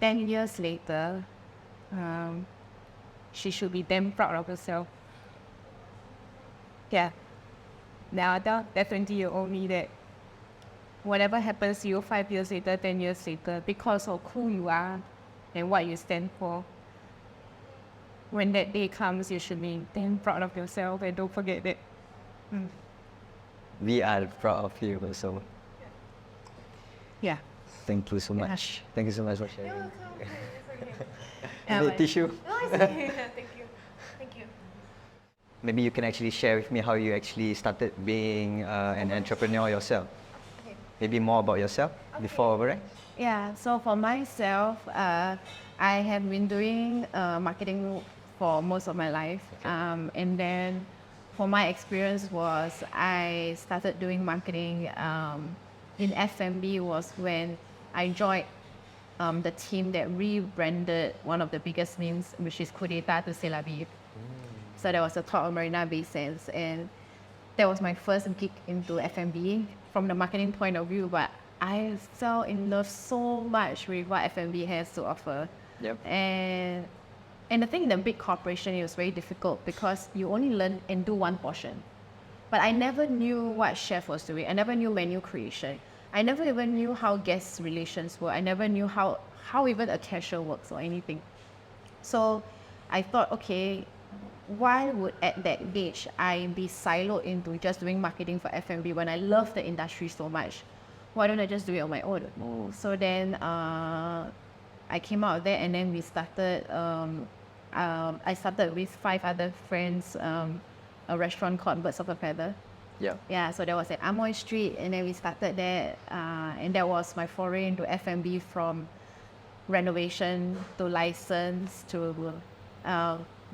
10 years later, she should be damn proud of herself. Yeah. Now, that 20-year-old me that whatever happens to you 5 years later, 10 years later, because of who you are and what you stand for, when that day comes, you should be damn proud of yourself and don't forget that. We are proud of you also. Yeah. Thank you so much. Gosh. Thank you so much for sharing. Yeah, Need but- tissue? No, it's okay. Thank you. Thank you. Maybe you can actually share with me how you actually started being an entrepreneur yourself. Okay. Maybe more about yourself before Overrice? Yeah, so for myself, I have been doing marketing for most of my life. And then for my experience was I started doing marketing in F&B was when I joined the team that rebranded one of the biggest names, which is Coup d'etat to C'est la vie. So that was the top of Marina Bay Sands, and that was my first gig into F&B from the marketing point of view. But I fell in love so much with what F&B has to offer. Yep. And the thing in the big corporation, it was very difficult because you only learn and do one portion. But I never knew what chef was doing. I never knew menu creation. I never even knew how guest relations work. I never knew how even a cashier works or anything. So I thought, okay, why would at that age I be siloed into just doing marketing for F&B when I love the industry so much? Why don't I just do it on my own? So then I came out of there, and then we started, I started with 5 other friends, a restaurant called Birds of a Feather. Yeah. Yeah, so that was at Amoy Street, and then we started there, and that was my foray into F&B from renovation to license to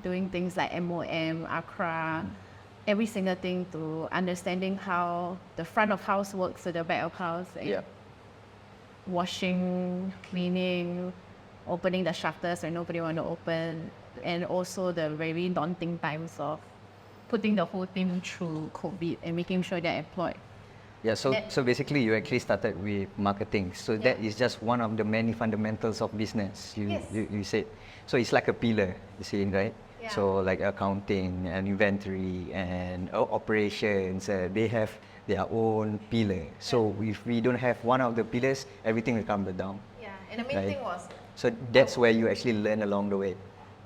doing things like MOM, Accra, every single thing, to understanding how the front of house works to the back of house. And Yeah. washing, cleaning, opening the shutters when nobody want to open, and also the very daunting times of putting the whole team through COVID and making sure they're employed. Yeah, so basically you actually started with marketing. So that is just one of the many fundamentals of business, you said. So it's like a pillar, you see, right? Yeah. So like accounting and inventory and operations, they have their own pillar. So if we don't have one of the pillars, everything will come down. Yeah, and the main Right. thing was, So that's where you actually learn along the way.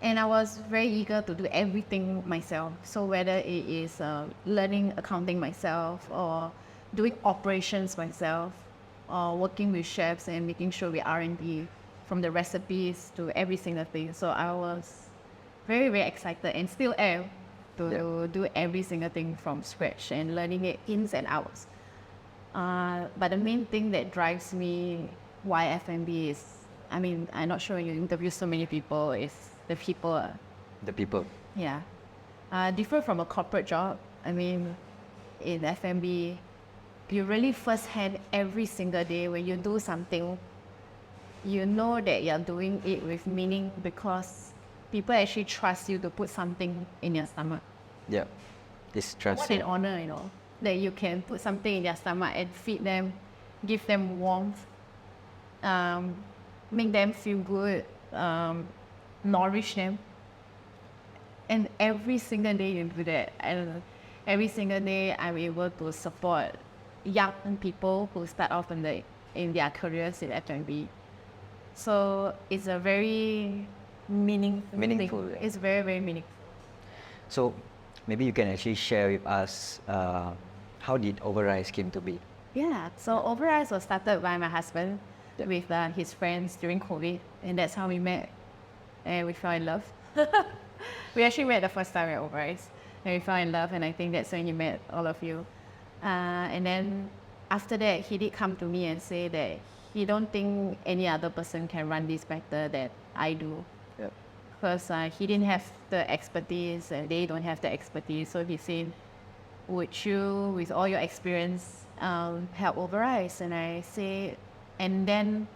and I was very eager to do everything myself. So whether it is learning accounting myself, or doing operations myself, or working with chefs and making sure we R&D from the recipes to every single thing. So I was very, very excited, and still am, to do every single thing from scratch and learning it ins and outs. But the main thing that drives me why F&B is, I mean, I'm not sure when you interview so many people, is the people. The people. Yeah. Different from a corporate job. I mean, in F&B, you really firsthand every single day when you do something, you know that you're doing it with meaning because people actually trust you to put something in your stomach. Yeah. This trust. What an honor, that you can put something in their stomach and feed them, give them warmth, make them feel good, nourish them. And every single day you do that. And every single day I'm able to support young people who start off in their careers in F&B. So it's a very meaningful Meaningful, thing. yeah. It's very, very meaningful. So maybe you can actually share with us how did Overrice came to be? Yeah, so Overrice was started by my husband Yeah. with his friends during COVID, and that's how we met, and we fell in love. We actually met the first time at Overrice, and we fell in love, and I think that's when you met all of you. And then after that, he did come to me and say that he don't think any other person can run this better than I do. Yep. Because he didn't have the expertise, and they don't have the expertise. So he said, would you, with all your experience, help Overrice? And I say, and then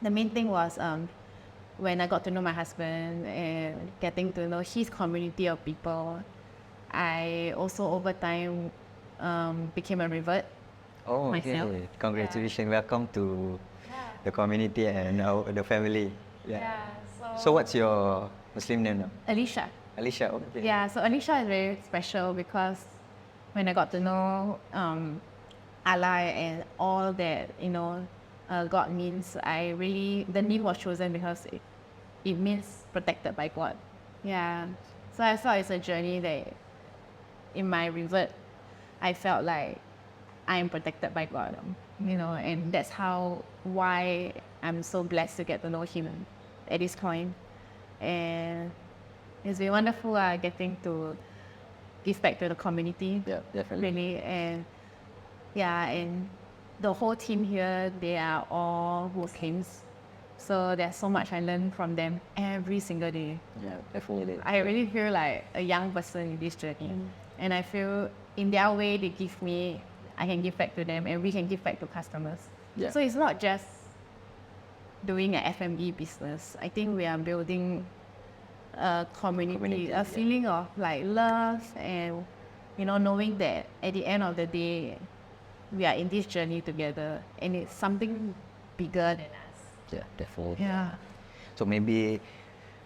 the main thing was when I got to know my husband and getting to know his community of people, I also over time became a revert. Oh, Myself. okay. Congratulations. Welcome to the community and the family. Yeah. So what's your Muslim name now? Alicia. Alicia. Okay. Yeah, so Alicia is very special because when I got to know Allah and all that, God means, the name was chosen because it means protected by God. Yeah. So I felt it's a journey that in my revert, I felt like I am protected by God, and that's why I'm so blessed to get to know Him at this point. And it's been wonderful getting to give back to the community. Yeah, definitely. Really, and the whole team here, they are all Muslims. So there's so much I learn from them every single day. Yeah, definitely. I really feel like a young person in this journey. And I feel in their way they give me, I can give back to them and we can give back to customers. Yeah. So it's not just doing an F&B business. I think we are building a community, a feeling of like love and, knowing that at the end of the day, we are in this journey together and it's something bigger than us. Yeah, definitely. Yeah. So maybe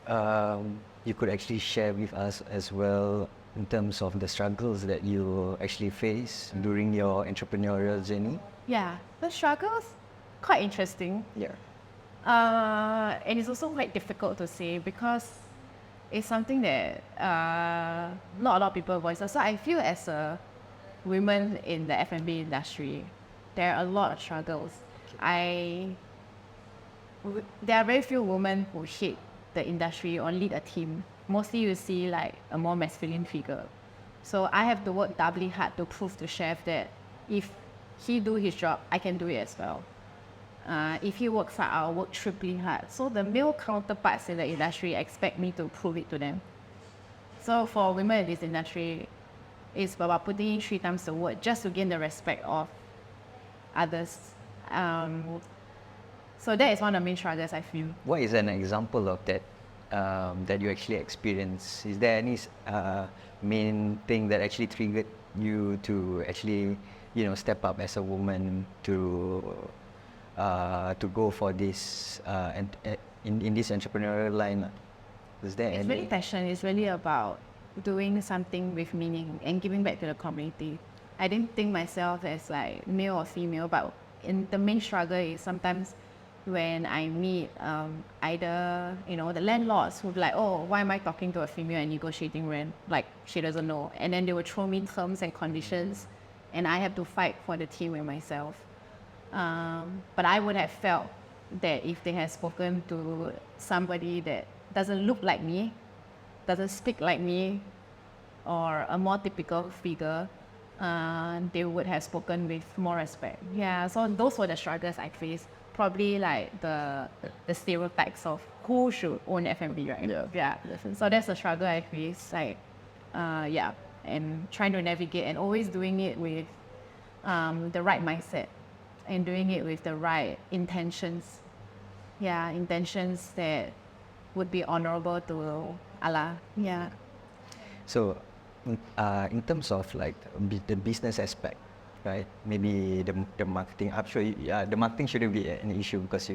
you could actually share with us as well in terms of the struggles that you actually face during your entrepreneurial journey. Yeah, the struggles, quite interesting. Yeah. And it's also quite difficult to say because it's something that not a lot of people voice. So I feel as a woman in the F&B industry, there are a lot of struggles. There are very few women who hit the industry or lead a team. Mostly you see like a more masculine figure. So I have to work doubly hard to prove to chef that if he do his job, I can do it as well. If he works hard, I'll work triply hard. So the male counterparts in the industry expect me to prove it to them. So for women in this industry, it's about putting in 3 times the work just to gain the respect of others. So that is one of the main struggles I feel. What is an example of that that you actually experience? Is there any main thing that actually triggered you to actually, step up as a woman to go for this and in this entrepreneurial line? Is there It's really passion. It's really about doing something with meaning and giving back to the community. I didn't think myself as like male or female, but the main struggle is sometimes when I meet either, the landlords who be like, oh, why am I talking to a female and negotiating rent? Like, she doesn't know. And then they will throw me terms and conditions, and I have to fight for the team with myself. But I would have felt that if they had spoken to somebody that doesn't look like me, doesn't speak like me, or a more typical figure, they would have spoken with more respect. Yeah, so those were the struggles I faced. Probably like the stereotypes of who should own F&B, right? Yeah. So that's the struggle I faced. Like, and trying to navigate and always doing it with the right mindset and doing it with the right intentions. Yeah, intentions that would be honorable to Allah. Yeah. So, in terms of like the business aspect, right? Maybe the marketing. I'm sure the marketing shouldn't be an issue because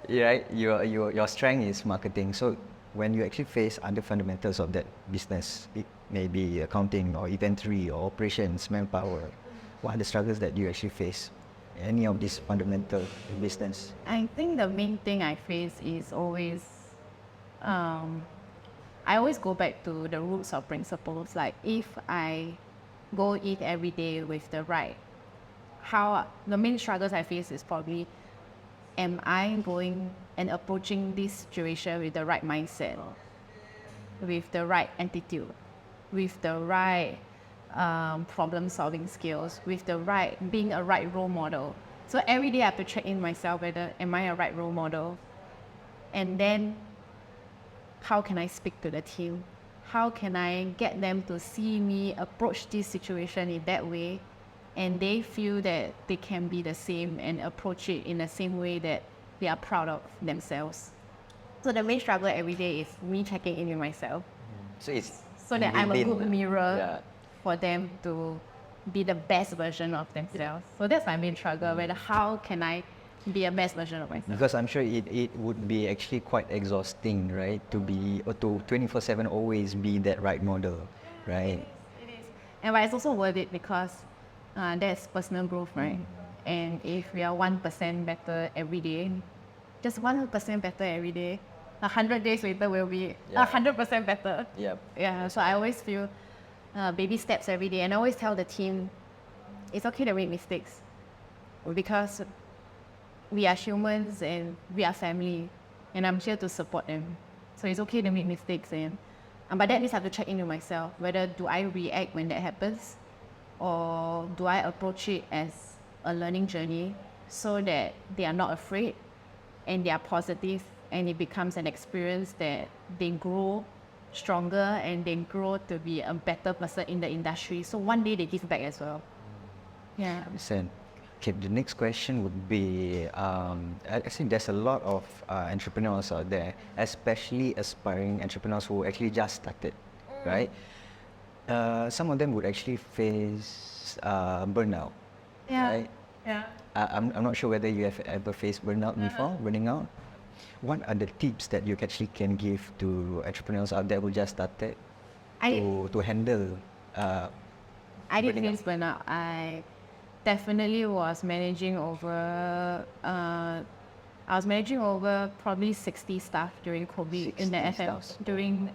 your strength is marketing. So when you actually face other fundamentals of that business, it may be accounting or inventory or operations, manpower, what are the struggles that you actually face? Any of these fundamental business? I think the main thing I face is always, I always go back to the roots or principles. Like if I go eat every day with the the main struggles I face is probably, am I going and approaching this situation with the right mindset, with the right attitude, with the right problem solving skills, with being a right role model. So every day I have to check in myself whether am I a right role model, and then how can I speak to the team? How can I get them to see me approach this situation in that way, and they feel that they can be the same and approach it in the same way that they are proud of themselves. So the main struggle every day is me checking in with myself. So that I'm a good mirror for them to be the best version of themselves. So that's my main struggle, whether how can I be a best version of myself. Because I'm sure it would be actually quite exhausting, right? To be or to 24/7 always be that right model, right? It is. And but it's also worth it because that's personal growth, right? And if we are 1% better every day, just 1% better every day, 100 days later we'll be 100% better. Yep. Yeah, so I always feel baby steps every day. And I always tell the team, it's okay to make mistakes because we are humans and we are family, and I'm here to support them. So it's okay to make mistakes, and but that means I have to check in with myself whether do I react when that happens, or do I approach it as a learning journey so that they are not afraid and they are positive, and it becomes an experience that they grow stronger and they grow to be a better person in the industry. So one day they give back as well. Yeah. Understand. Okay, the next question would be, I think there's a lot of entrepreneurs out there, especially aspiring entrepreneurs who actually just started, right? Some of them would actually face burnout, Yeah. right? Yeah. I'm not sure whether you have ever faced burnout before, burning out. What are the tips that you actually can give to entrepreneurs out there who just started to handle I did burning out? face burnout. I definitely was managing over. I was managing over probably 60 staff during COVID in the 60 staffs. during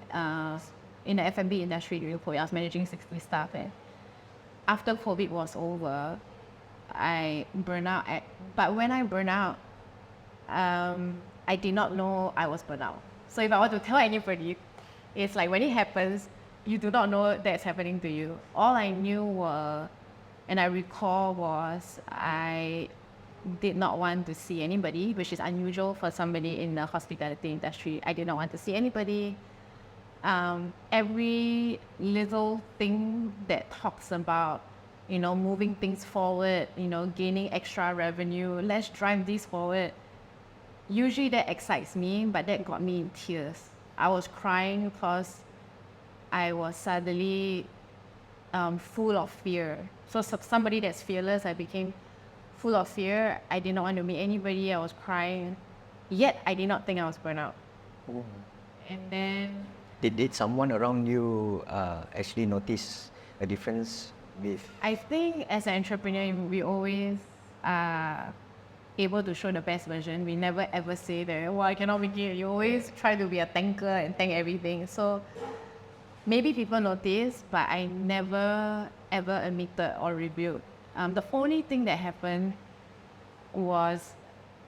in the F&B industry during COVID. I was managing 60 staff, and after COVID was over, I burned out. But when I burned out, I did not know I was burnt out. So if I want to tell anybody, it's like when it happens, you do not know that's happening to you. All I knew and I recall was I did not want to see anybody, which is unusual for somebody in the hospitality industry. I did not want to see anybody. Every little thing that talks about, moving things forward, gaining extra revenue, let's drive this forward. Usually that excites me, but that got me in tears. I was crying because I was suddenly full of fear. So somebody that's fearless, I became full of fear. I did not want to meet anybody. I was crying. Yet I did not think I was burnt out. Oh. And then Did someone around you actually notice a difference with? I think as an entrepreneur, we always are able to show the best version. We never ever say that, I cannot make it. You always try to be a thanker and thank everything. So maybe people notice, but I never ever admitted or revealed. The only thing that happened was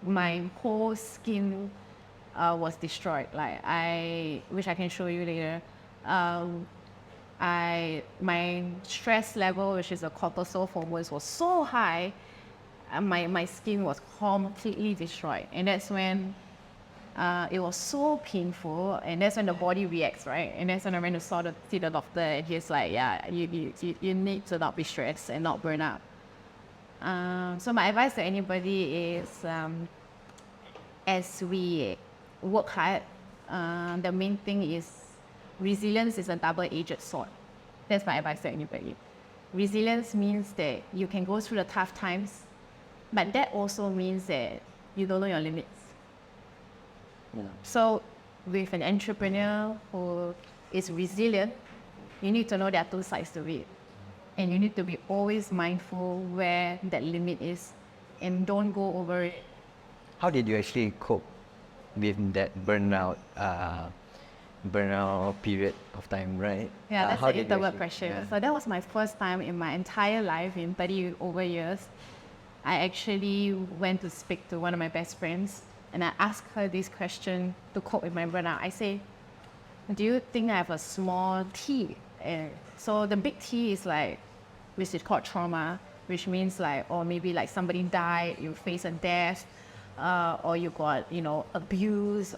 my whole skin was destroyed. Which I can show you later. My stress level, which is a cortisol hormones, was so high. My skin was completely destroyed, and that's when it was so painful, and that's when the body reacts, right? And that's when I went to see the doctor, and he's like, yeah, you need to not be stressed and not burn out. So my advice to anybody is, as we work hard, the main thing is resilience is a double-edged sword. That's my advice to anybody. Resilience means that you can go through the tough times, but that also means that you don't know your limits. Yeah. So with an entrepreneur who is resilient, you need to know there are two sides to it. And you need to be always mindful where that limit is and don't go over it. How did you actually cope with that burnout period of time, right? Yeah, that's how the did you interval actually- pressure. yeah. So that was my first time in my entire life, in 30 over years. I actually went to speak to one of my best friends, and I asked her this question to cope with my burnout. I say, do you think I have a small T? So the big T is which is called trauma, which means or maybe somebody died, you face a death, or you got, abuse.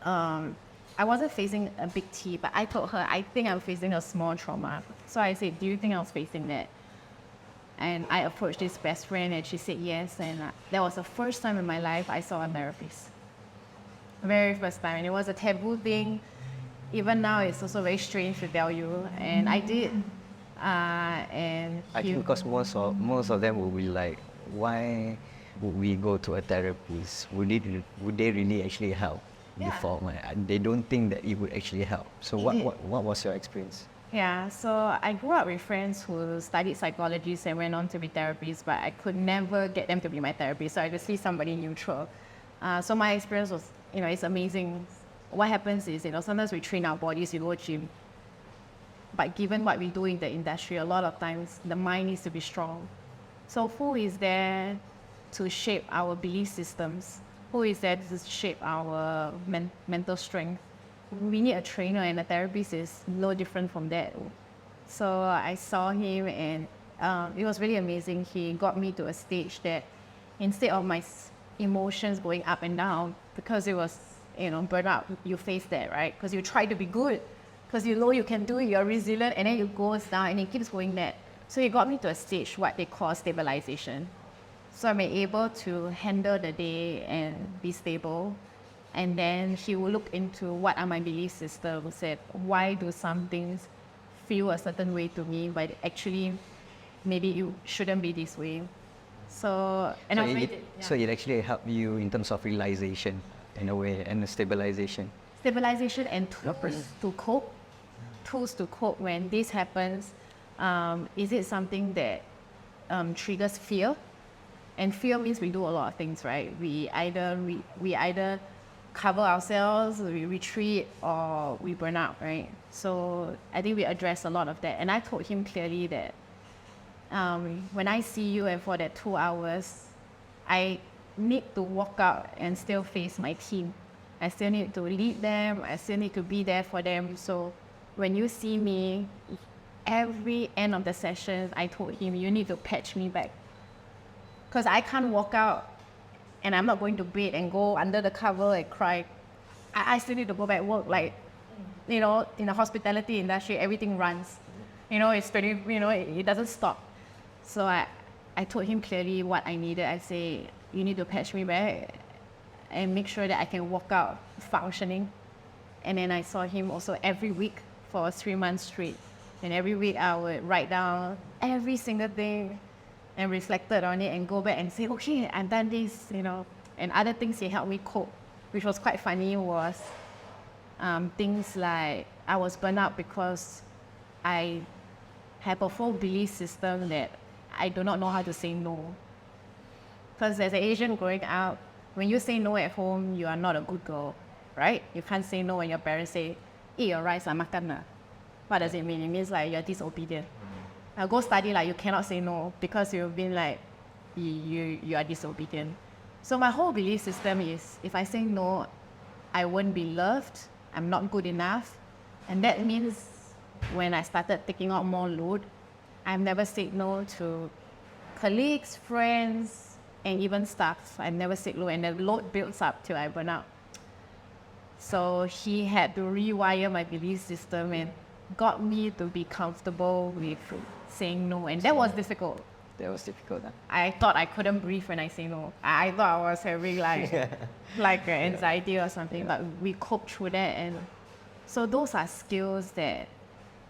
I wasn't facing a big T, but I told her, I think I'm facing a small trauma. So I said, do you think I was facing that? And I approached this best friend, and she said yes. And that was the first time in my life I saw a therapist. Very first time. And it was a taboo thing. Even now, it's also very strange to tell you. And I did. I think because most of them will be like, why would we go to a therapist? Would they really actually help? Yeah. Before they don't think that it would actually help. So what was your experience? Yeah, so I grew up with friends who studied psychology and went on to be therapists, but I could never get them to be my therapist. So I just see somebody neutral. So my experience was, it's amazing. What happens is, sometimes we train our bodies, you go gym. But given what we do in the industry, a lot of times the mind needs to be strong. So who is there to shape our belief systems? Who is there to shape our mental strength? We need a trainer, and a therapist is no different from that. So I saw him, and it was really amazing. He got me to a stage that instead of my emotions going up and down, because it was, burnout, you face that, right? Because you try to be good, because you know you can do it, you're resilient, and then it goes down, and it keeps going there. So he got me to a stage, what they call stabilization. So I'm able to handle the day and be stable. And then he will look into what are my belief systems, said, why do some things feel a certain way to me, but actually maybe you shouldn't be this way. So, and so it actually helped you in terms of realization in a way, and stabilization. Stabilization and tools to cope when this happens. Is it something that triggers fear? And fear means we do a lot of things, right? We either cover ourselves, we retreat, or we burn out, right? So I think we address a lot of that. And I told him clearly that when I see you and for that 2 hours, I need to walk out and still face my team. I still need to lead them. I still need to be there for them. So when you see me, every end of the sessions, I told him, you need to patch me back. Because I can't walk out and I'm not going to bed and go under the cover and cry. I still need to go back work. Like, in the hospitality industry, everything runs. It's pretty, it doesn't stop. So I told him clearly what I needed. I say, you need to patch me back and make sure that I can walk out functioning. And then I saw him also every week for 3 months straight. And every week I would write down every single thing and reflected on it and go back and say, okay, I've done this, And other things he helped me cope, which was quite funny, was things like I was burnt out because I have a full belief system that I do not know how to say no. Because as an Asian growing up, when you say no at home, you are not a good girl, right? You can't say no when your parents say, eat your rice, makan na. What does it mean? It means like you're disobedient. Now go study, like you cannot say no because you've been like, you are disobedient. So my whole belief system is, if I say no, I won't be loved, I'm not good enough. And that means when I started taking out more load, I've never said no to colleagues, friends, and even staff. I've never said no, and the load builds up till I burn out. So he had to rewire my belief system and got me to be comfortable with saying no, and that was difficult. That was difficult, huh? I thought I couldn't breathe when I say no. I thought I was having like anxiety or something, but we coped through that. And so those are skills that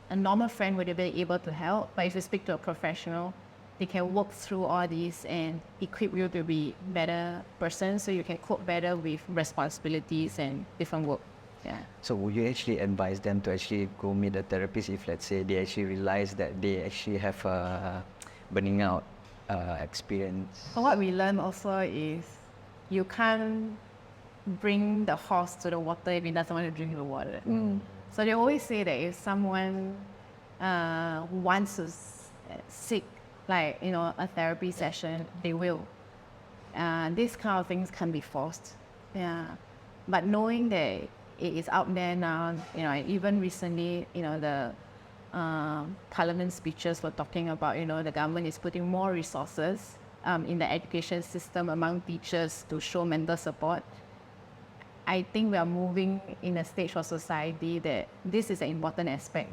a normal friend would be able to help, but if you speak to a professional, they can work through all these and equip you to be a better person so you can cope better with responsibilities and different work. Yeah. So would you actually advise them to actually go meet a therapist if, let's say, they actually realize that they actually have a burning out experience? So what we learn also is you can't bring the horse to the water if it doesn't want to drink the water. So they always say that if someone wants to seek a therapy session, they will. These kind of things can be forced. Yeah. But knowing that it is out there now, even recently, the parliament speeches were talking about, the government is putting more resources in the education system among teachers to show mental support. I think we are moving in a stage of society that this is an important aspect.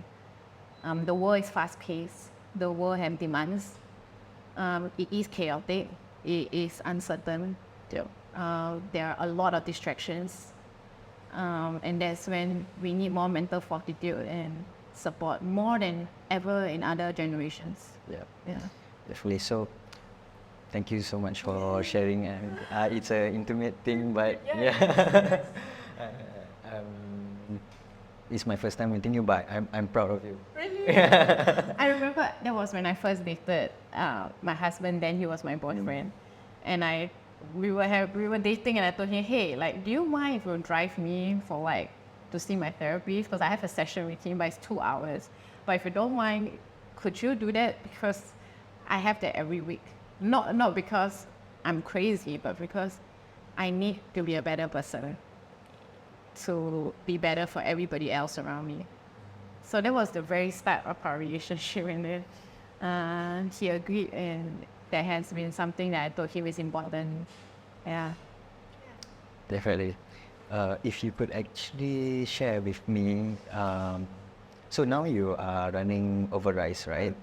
The world is fast-paced. The world has demands. It is chaotic. It is uncertain. There are a lot of distractions. And that's when we need more mental fortitude and support more than ever in other generations. Yeah, definitely. So Thank you so much for sharing. And it's an intimate thing, but yeah. It's my first time meeting you, but I'm proud of you. Really? I remember that was when I first dated my husband. Then he was my boyfriend, and we were dating, and I told him, hey, like, do you mind if you drive me for like to see my therapist, because I have a session with him, but it's 2 hours. But if you don't mind, could you do that, because I have that every week. Not because I'm crazy, but because I need to be a better person, to be better for everybody else around me. So that was the very start of our relationship, and then he agreed, and that has been something that I thought him is important. Yeah. Definitely. If you could actually share with me, so now you are running Overrice, right?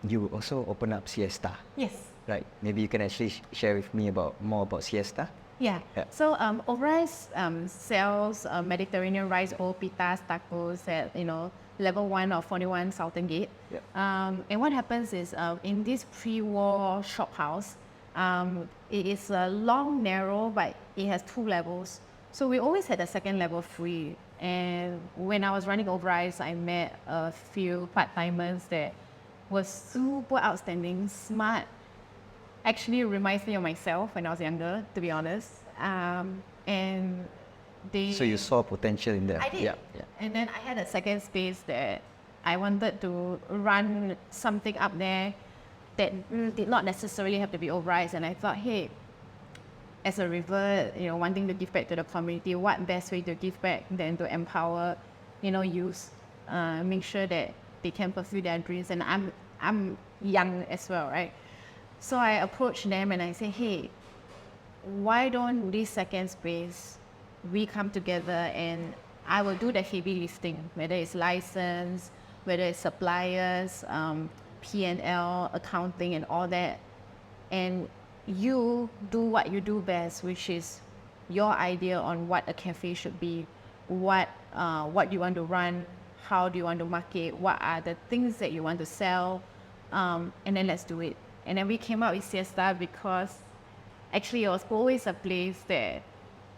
You also open up Siesta, Yes. right? Maybe you can actually share with me more about Siesta. Yeah. Yeah. So Overrice sells Mediterranean rice bowl, pitas, tacos at level 1 of 41 Sultan Gate. Yep. And what happens is in this pre-war shop house, it is long, narrow, but it has 2 levels. So we always had a second level free. And when I was running Overrice, I met a few part-timers that were super outstanding, smart. Actually reminds me of myself when I was younger, to be honest. And they... So you saw potential in there. I did. Yeah, yeah. And then I had a second space that I wanted to run something up there that did not necessarily have to be Overrice. And I thought, hey, as a revert, wanting to give back to the community, what best way to give back than to empower, youth, make sure that they can pursue their dreams. And I'm young as well, right? So I approached them and I said, hey, why don't this second space, we come together and I will do the heavy lifting, whether it's license, whether it's suppliers, P&L, accounting and all that. And you do what you do best, which is your idea on what a cafe should be, what you want to run, how do you want to market, what are the things that you want to sell, and then let's do it. And then we came up with Siesta because actually it was always a place that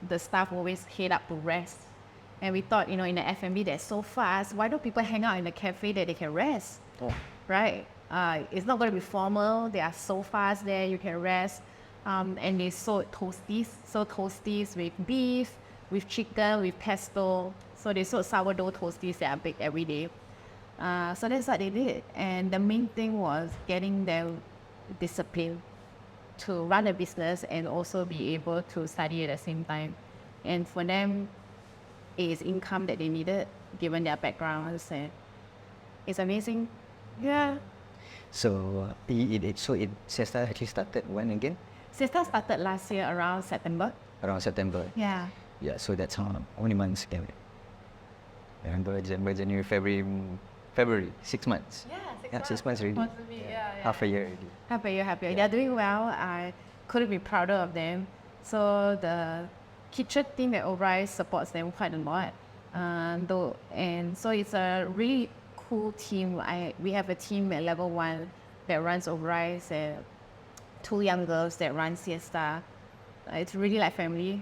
the staff always head up to rest. And we thought, in the F&B that's so fast, why don't people hang out in a cafe that they can rest? Oh. Right? It's not going to be formal. They are so fast there, you can rest. And they sold toasties. So toasties with beef, with chicken, with pesto. So they sold sourdough toasties that are baked every day. So that's what they did. And the main thing was getting them discipline to run a business and also be able to study at the same time. And for them, it is income that they needed given their backgrounds, and it's amazing. Yeah. So Siesta actually started when again? Siesta started last year around September. Around September. Yeah. Yeah, so that's how many months can we? November, December, January, February, 6 months. Yeah, 6 months already. Yeah. Half a year already. Half a year. Yeah. They're doing well. I couldn't be prouder of them. So the kitchen team at Overrice supports them quite a lot. And so it's a really cool team. We have a team at level 1 that runs Overrice, and 2 young girls that run Siesta. It's really like family.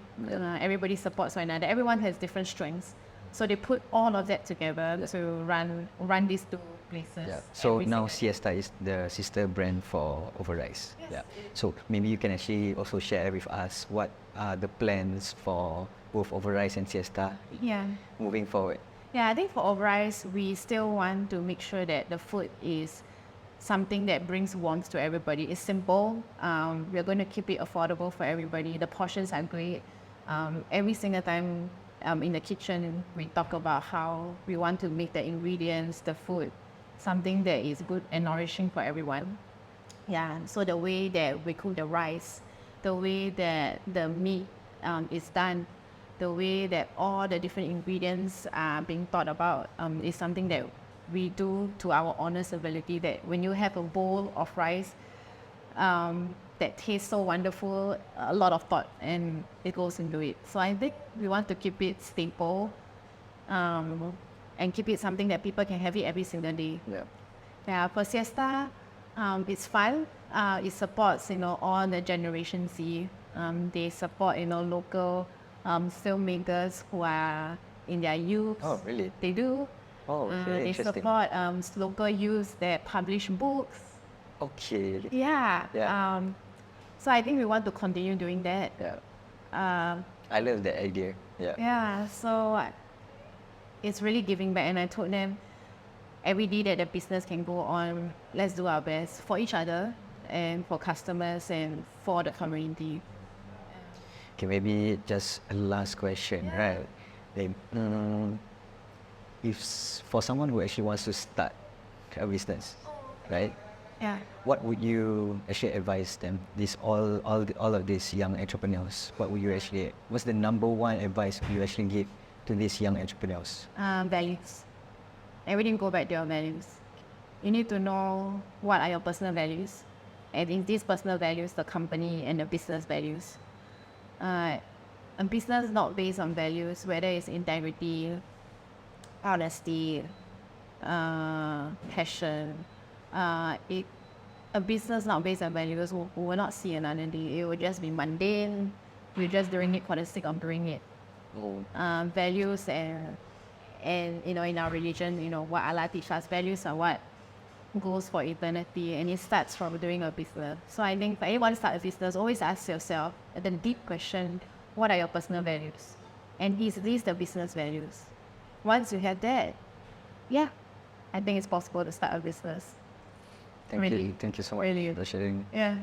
Everybody supports one another. Everyone has different strengths. So they put all of that together to run these 2 places. Yeah. So every now single- Siesta is the sister brand for Overrice. Yes, Yeah. it is. So maybe you can actually also share with us what are the plans for both Overrice and Siesta Yeah. moving forward. Yeah, I think for Overrice, we still want to make sure that the food is something that brings warmth to everybody. It's simple. We're going to keep it affordable for everybody. The portions are great. Every single time in the kitchen, we talk about how we want to make the ingredients, the food, something that is good and nourishing for everyone. Yeah, so the way that we cook the rice, the way that the meat is done, the way that all the different ingredients are being thought about is something that we do to our honest ability, that when you have a bowl of rice that tastes so wonderful, a lot of thought and it goes into it. So I think we want to keep it staple and keep it something that people can have it every single day. Yeah. Yeah, for Siesta, It's fun. It supports, all the Generation Z. They support, local filmmakers who are in their youth. Oh, really? They do. Oh, okay, They interesting. support local youths that publish books. Okay. Yeah. Yeah. So I think we want to continue doing that. Yeah. Um, I love that idea. Yeah. yeah. So it's really giving back, and I told them every day that the business can go on, let's do our best for each other and for customers and for the community. Okay, maybe just a last question, right? Like, for someone who actually wants to start a business, right? Yeah. What would you actually advise them? All of these young entrepreneurs. What would you actually? What's the number one advice you actually give to these young entrepreneurs? Values. Everything go back to your values. You need to know what are your personal values, and in these personal values, the company and the business values. A business not based on values, whether it's integrity, honesty, passion. A business not based on values will not see another day. It will just be mundane. We're just doing it for the sake of doing it. Values and in our religion, what Allah teaches us, values are what goes for eternity, and it starts from doing a business. So I think for anyone to start a business, always ask yourself the deep question: what are your personal values? And is these the business values? Once you have that, yeah, I think it's possible to start a business. Thank you so much Really. for sharing. Yeah.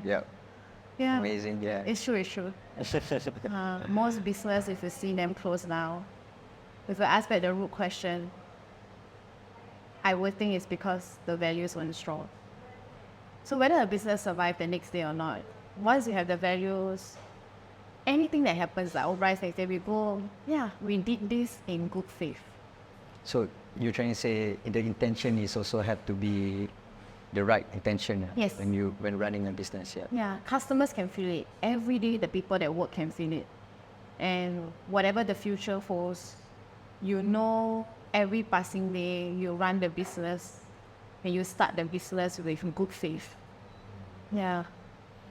Yeah. Amazing. Yeah. It's true. Most business, if you see them close now, if you ask back the root question, I would think it's because the values weren't strong. So whether a business survives the next day or not, once you have the values, anything that happens, like Overrice, next day we go, yeah, we did this in good faith. So you're trying to say the intention is also have to be the right intention. Yes. When running a business. Yeah. Yeah, customers can feel it. Every day, the people that work can feel it. And whatever the future holds, every passing day, you run the business and you start the business with good faith. Yeah.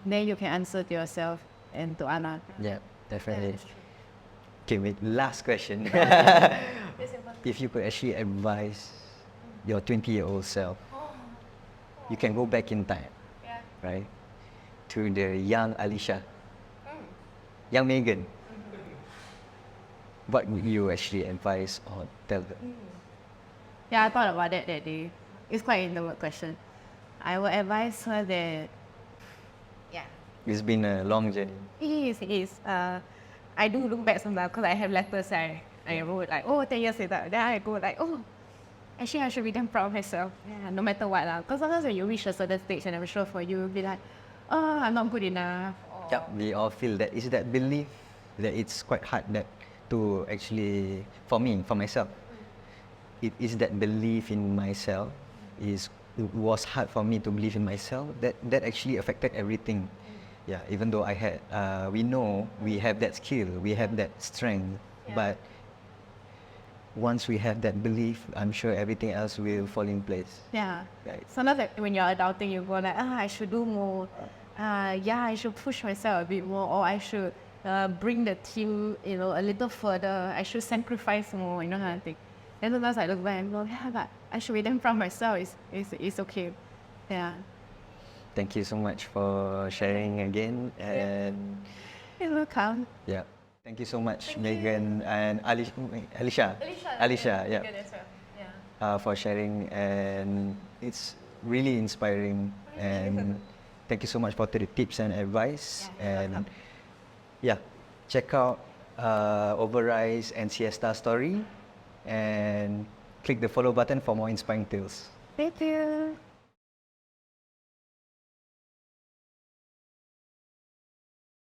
Then you can answer to yourself and to Anna. Yeah, definitely. Okay, wait, last question. If you could actually advise your 20-year-old self, you can go back in time, right? To the young Alicia, young Megan. What would you actually advise or tell her? Yeah, I thought about that day. It's quite an intimate question. I would advise her that, It's been a long journey. it is. I do look back sometimes because I have letters I wrote 10 years later. Then I go actually I should be damn proud of myself. Yeah, no matter what. Because sometimes when you reach a certain stage, and I'm sure for you, you'll be like, oh, I'm not good enough. Yep, we all feel that. Is that belief that it's quite hard to actually, for myself, it is that belief in myself it was hard for me to believe in myself that actually affected everything. Yeah, even though I had, we know we have that skill, we have that strength, but once we have that belief, I'm sure everything else will fall in place. Yeah. Right. Sometimes when you're adulting, you go I should do more. I should push myself a bit more, or I should bring the team, a little further. I should sacrifice more, kind of thing. Then sometimes I look back and go, but I should be damn proud of myself. It's okay. Yeah. Thank you so much for sharing again, and You're welcome. yeah, thank you so much, Megan and Alicia, yeah, for sharing, and it's really inspiring. And thank you so much for the tips and advice. And yeah, check out Overrice and Siesta Story, and click the follow button for more inspiring tales. Thank you.